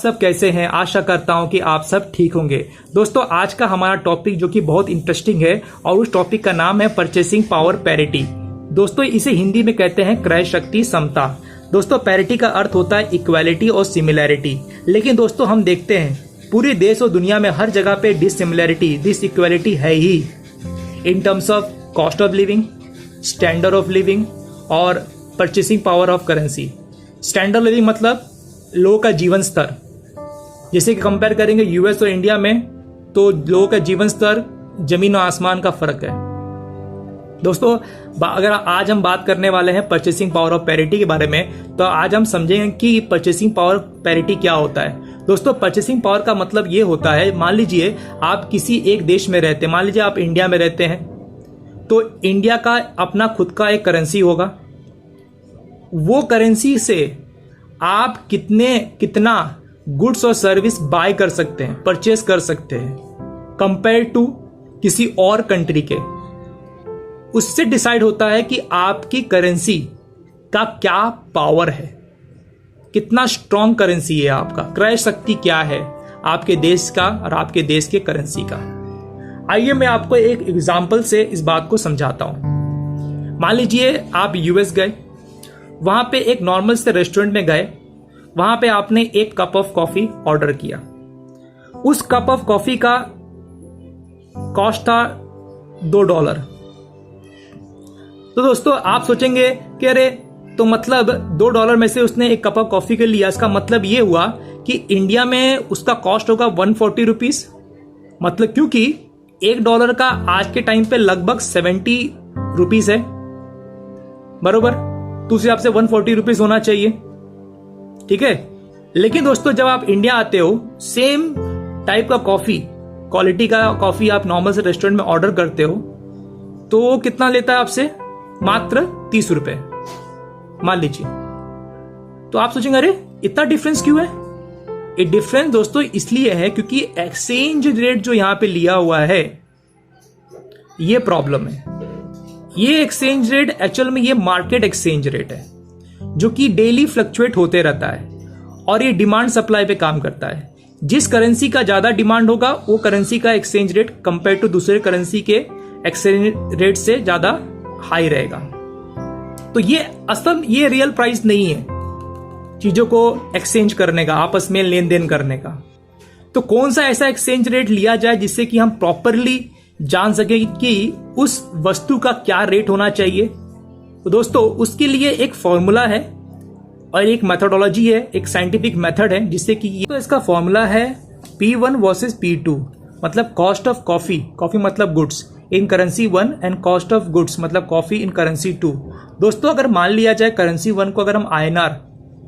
सब कैसे हैं? आशा करता हूं कि आप सब ठीक होंगे। दोस्तों, आज का हमारा टॉपिक जो कि बहुत इंटरेस्टिंग है और उस टॉपिक का नाम है परचेसिंग पावर पैरिटी। दोस्तों, इसे हिंदी में कहते हैं क्रय शक्ति समता। दोस्तों, पैरिटी का अर्थ होता है इक्वालिटी और सिमिलैरिटी। लेकिन दोस्तों, हम देखते हैं पूरे देश और दुनिया में हर जगह पे डिससिमिलैरिटी, डिसइक्वालिटी है ही in terms of cost of living, standard of living और purchasing power of currency. Standard living मतलब लोगों का जीवन स्तर। जैसे कि कंपेयर करेंगे यूएस और इंडिया में, तो लोगों का जीवन स्तर जमीन और आसमान का फर्क है। दोस्तों, अगर आज हम बात करने वाले हैं परचेसिंग पावर ऑफ पैरिटी के बारे में, तो आज हम समझेंगे कि परचेसिंग पावर पैरिटी क्या होता है। दोस्तों, परचेसिंग पावर का मतलब ये होता है, मान लीजिए आप किसी एक देश में रहते हैं, मान लीजिए आप इंडिया में रहते हैं, तो इंडिया का अपना खुद का एक करेंसी होगा। वो करेंसी से आप कितना गुड्स और सर्विस बाय कर सकते हैं, परचेस कर सकते हैं कंपेयर टू किसी और कंट्री के। उससे डिसाइड होता है कि आपकी करेंसी का क्या पावर है, कितना स्ट्रॉन्ग करेंसी है आपका, क्रय शक्ति क्या है आपके देश का और आपके देश के करेंसी का। आइए मैं आपको एक एग्जांपल से इस बात को समझाता हूं। मान लीजिए आप यूएस गए, वहां पे एक नॉर्मल से रेस्टोरेंट में गए, वहां पे आपने एक कप ऑफ कॉफी ऑर्डर किया। उस कप ऑफ कॉफी का कॉस्ट था $2। तो दोस्तों, आप सोचेंगे कि अरे, तो मतलब $2 में से उसने एक कप ऑफ कॉफी के लिया, इसका मतलब ये हुआ कि इंडिया में उसका कॉस्ट होगा 140 रुपीज। मतलब क्योंकि $1 का आज के टाइम पे लगभग 70 रुपीज है, बरोबर। तो उस हिसाब से 140 रुपीज होना चाहिए, ठीक है। लेकिन दोस्तों, जब आप इंडिया आते हो, सेम टाइप का कॉफी, क्वालिटी का कॉफी आप नॉर्मल से रेस्टोरेंट में ऑर्डर करते हो, तो वो कितना लेता है आपसे? मात्र 30 रुपए, मान लीजिए। तो आप सोचेंगे अरे, इतना डिफरेंस क्यों है? ये डिफरेंस दोस्तों इसलिए है क्योंकि एक्सचेंज रेट जो यहां पे लिया हुआ है, ये प्रॉब्लम है। ये एक्सचेंज रेट एक्चुअल में ये मार्केट एक्सचेंज रेट है, जो कि डेली फ्लक्चुएट होते रहता है और ये डिमांड सप्लाई पे काम करता है। जिस करेंसी का ज्यादा डिमांड होगा, वो करेंसी का एक्सचेंज रेट कंपेयर टू दूसरे करेंसी के एक्सचेंज रेट से ज्यादा हाई रहेगा। तो ये रियल प्राइस नहीं है चीजों को एक्सचेंज करने का, आपस में लेन देन करने का। तो कौन सा ऐसा एक्सचेंज रेट लिया जाए जिससे कि हम प्रॉपरली जान सके कि उस वस्तु का क्या रेट होना चाहिए? तो दोस्तों, उसके लिए एक फॉर्मूला है और एक मेथोडोलॉजी है, एक साइंटिफिक मेथड है, जिससे कि तो इसका फॉर्मूला है P1 वर्सेस P2, मतलब कॉस्ट ऑफ कॉफी, कॉफी मतलब goods, in currency 1 and cost of goods मतलब कॉफी इन करेंसी 2। दोस्तों, अगर मान लिया जाए करेंसी 1 को अगर हम INR,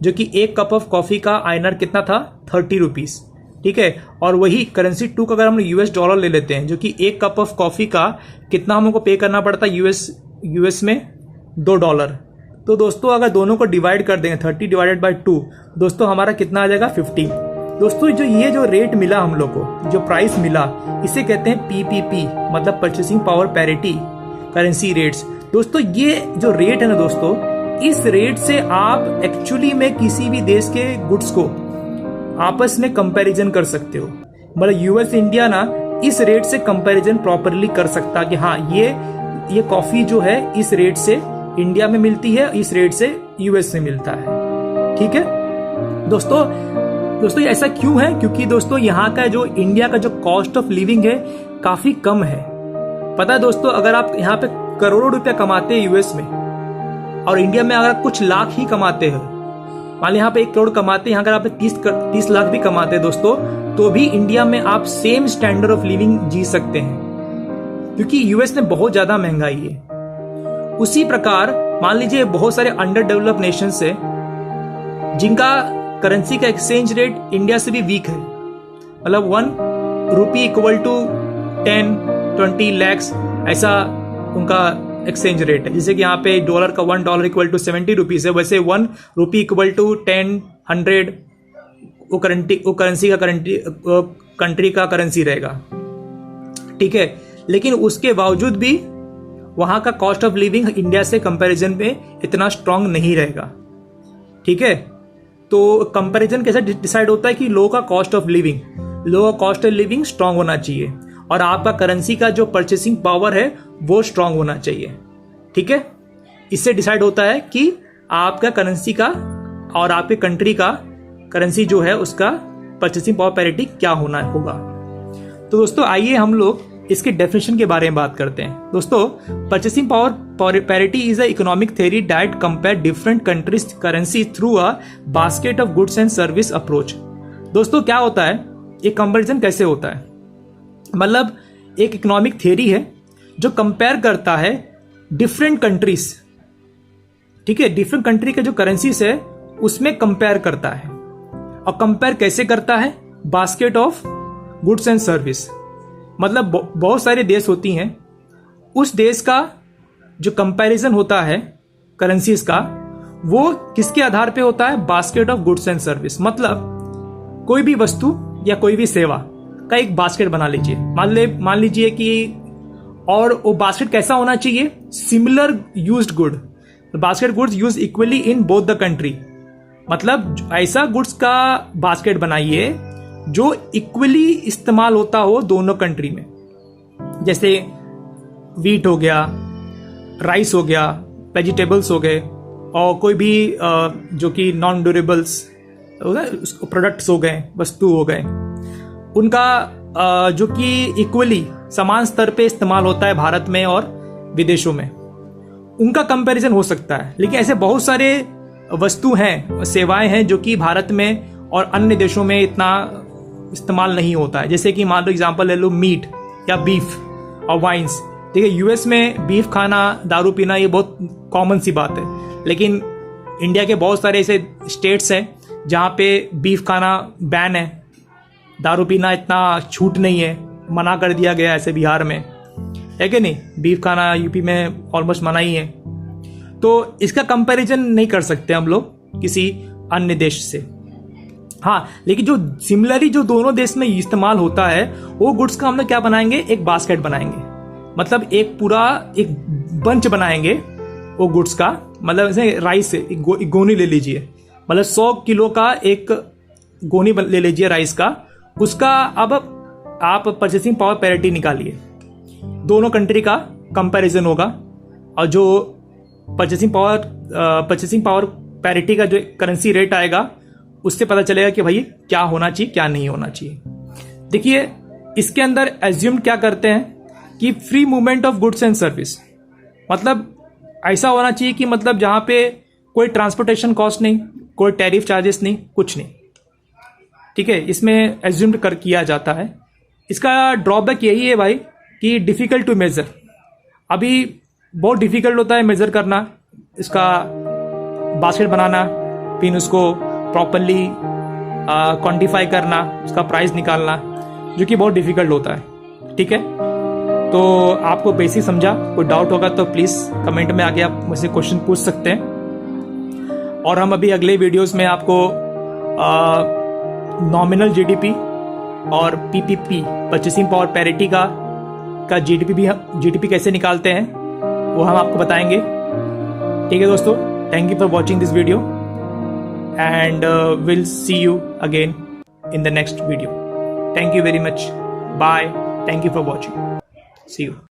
जो कि एक कप ऑफ कॉफी का INR कितना था? 30 रुपीज, ठीक है। और वही करेंसी 2 का अगर हम $, ले लेते हैं, जो कि एक कप ऑफ कॉफी का कितना हमको पे करना पड़ता है यूएस में? $2। तो दोस्तों, अगर दोनों को डिवाइड कर देंगे, 30 डिवाइडेड बाई 2, दोस्तों हमारा कितना आ जाएगा? 50। दोस्तों, जो रेट मिला हम लोग को, जो प्राइस मिला, इसे कहते हैं PPP, मतलब purchasing power parity currency rates. दोस्तों, ये जो रेट है ना दोस्तों, इस रेट से आप एक्चुअली में किसी भी देश के गुड्स को आपस में कंपैरिजन कर सकते हो। मतलब यूएस इंडिया ना इस रेट से कंपैरिजन प्रॉपरली कर सकता है कि हाँ, ये कॉफी जो है इस रेट से इंडिया में मिलती है, इस रेट से यूएस से मिलता है, ठीक है। दोस्तों, ऐसा क्यों है? क्योंकि दोस्तों, यहाँ का जो इंडिया का जो कॉस्ट ऑफ लिविंग है काफी कम है। पता है दोस्तों, अगर आप यहाँ पे करोड़ों रुपया कमाते हैं यूएस में, और इंडिया में अगर कुछ लाख ही कमाते हैं, मान ली यहाँ पे 1 करोड़ कमाते हैं, यहाँ अगर आप 30 लाख भी कमाते हैं दोस्तों, तो भी इंडिया में आप सेम स्टैंडर्ड ऑफ लिविंग जी सकते हैं, क्योंकि यूएस में बहुत ज्यादा महंगाई है। उसी प्रकार मान लीजिए बहुत सारे अंडर डेवलप नेशंस है जिनका करेंसी का एक्सचेंज रेट इंडिया से भी वीक है। मतलब 1 रुपी इक्वल टू 10-20 लैक्स, ऐसा उनका एक्सचेंज रेट है। जैसे कि यहाँ पे $1 का $1 इक्वल टू 70 रुपीज है, वैसे 1 रुपी इक्वल टू 10, 100 वो करेंसी का कंट्री का करेंसी रहेगा, ठीक है। लेकिन उसके बावजूद भी वहां का कॉस्ट ऑफ लिविंग इंडिया से कंपैरिजन में इतना स्ट्रांग नहीं रहेगा, ठीक है। तो कंपैरिजन कैसे डिसाइड होता है कि लोगों का कॉस्ट ऑफ लिविंग स्ट्रांग होना चाहिए और आपका करेंसी का जो परचेसिंग पावर है वो स्ट्रांग होना चाहिए। ठीक है, इससे डिसाइड होता है कि आपका करेंसी का और आपके कंट्री का करेंसी जो है उसका परचेसिंग पावर पैरिटी क्या होना होगा। तो दोस्तों आइए हम लोग इसके डेफिनेशन के बारे में बात करते हैं। दोस्तों, purchasing power parity is a economic theory that compare different countries currency through a basket of goods and service approach. दोस्तों क्या होता है, ये कंपैरिजन कैसे होता है, मतलब एक इकोनॉमिक थ्योरी है जो कंपेयर करता है डिफरेंट कंट्रीज, ठीक है, डिफरेंट कंट्री के जो करेंसीज है उसमें कंपेयर करता है। और कंपेयर कैसे करता है, basket of goods and service, मतलब बहुत सारे देश होती हैं, उस देश का जो कंपैरिजन होता है करेंसीज का वो किसके आधार पे होता है, basket of goods and service. मतलब कोई भी वस्तु या कोई भी सेवा का एक बास्केट बना लीजिए, मान लीजिए कि, और वो बास्केट कैसा होना चाहिए, similar used good, basket goods use equally in both the country. मतलब ऐसा गुड्स का बास्केट बनाइए जो इक्वली इस्तेमाल होता हो दोनों कंट्री में, जैसे वीट हो गया, राइस हो गया, वेजिटेबल्स हो गए, और कोई भी जो कि नॉन ड्यूरेबल्स प्रोडक्ट्स हो गए, वस्तु हो गए, उनका जो कि इक्वली समान स्तर पे इस्तेमाल होता है भारत में और विदेशों में, उनका कंपैरिजन हो सकता है। लेकिन ऐसे बहुत सारे वस्तु हैं, सेवाएं हैं जो कि भारत में और अन्य देशों में इतना इस्तेमाल नहीं होता है। जैसे कि मान लो एग्जांपल ले लो मीट या बीफ और वाइन्स। ठीक है, यूएस में बीफ खाना, दारू पीना ये बहुत कॉमन सी बात है, लेकिन इंडिया के बहुत सारे ऐसे स्टेट्स हैं जहाँ पे बीफ खाना बैन है, दारू पीना इतना छूट नहीं है, मना कर दिया गया, ऐसे बिहार में है कि नहीं, बीफ खाना यूपी में ऑलमोस्ट मना ही है। तो इसका कंपैरिजन नहीं कर सकते हम लोग किसी अन्य देश से। हाँ, लेकिन जो सिमिलरली जो दोनों देश में इस्तेमाल होता है वो गुड्स का हम लोग क्या बनाएंगे, एक बास्केट बनाएंगे, मतलब एक पूरा एक बंच बनाएंगे वो गुड्स का। मतलब जैसे राइस एक गोनी ले लीजिए, मतलब 100 किलो का एक गोनी ले लीजिए राइस का, उसका अब आप परचेसिंग पावर पैरिटी निकालिए, दोनों कंट्री का कंपैरिजन होगा, और जो परचेसिंग पावर पैरिटी का जो करेंसी रेट आएगा उससे पता चलेगा कि भाई क्या होना चाहिए क्या नहीं होना चाहिए। देखिए इसके अंदर एज्यूम क्या करते हैं कि free movement of goods and service, मतलब ऐसा होना चाहिए कि मतलब जहां पे कोई ट्रांसपोर्टेशन कॉस्ट नहीं, कोई टैरिफ चार्जेस नहीं, कुछ नहीं। ठीक है, इसमें एज्यूम कर किया जाता है। इसका ड्रॉबैक यही है भाई कि डिफिकल्ट टू मेजर, अभी बहुत डिफिकल्ट होता है मेजर करना, इसका बास्केट बनाना, फिर उसको प्रॉपरली क्वांटिफाई करना, उसका प्राइस निकालना, जो कि बहुत डिफिकल्ट होता है। ठीक है, तो आपको बेसिक समझा, कोई डाउट होगा तो प्लीज़ कमेंट में आके आप मुझसे क्वेश्चन पूछ सकते हैं। और हम अभी अगले वीडियोस में आपको नॉमिनल जीडीपी और पीपीपी परचेसिंग पावर पैरिटी का जीडीपी कैसे निकालते हैं वो हम आपको बताएंगे। ठीक है दोस्तों, thank you for watching this video and we'll see you again in the next video. Thank you very much. Bye. Thank you for watching. See you.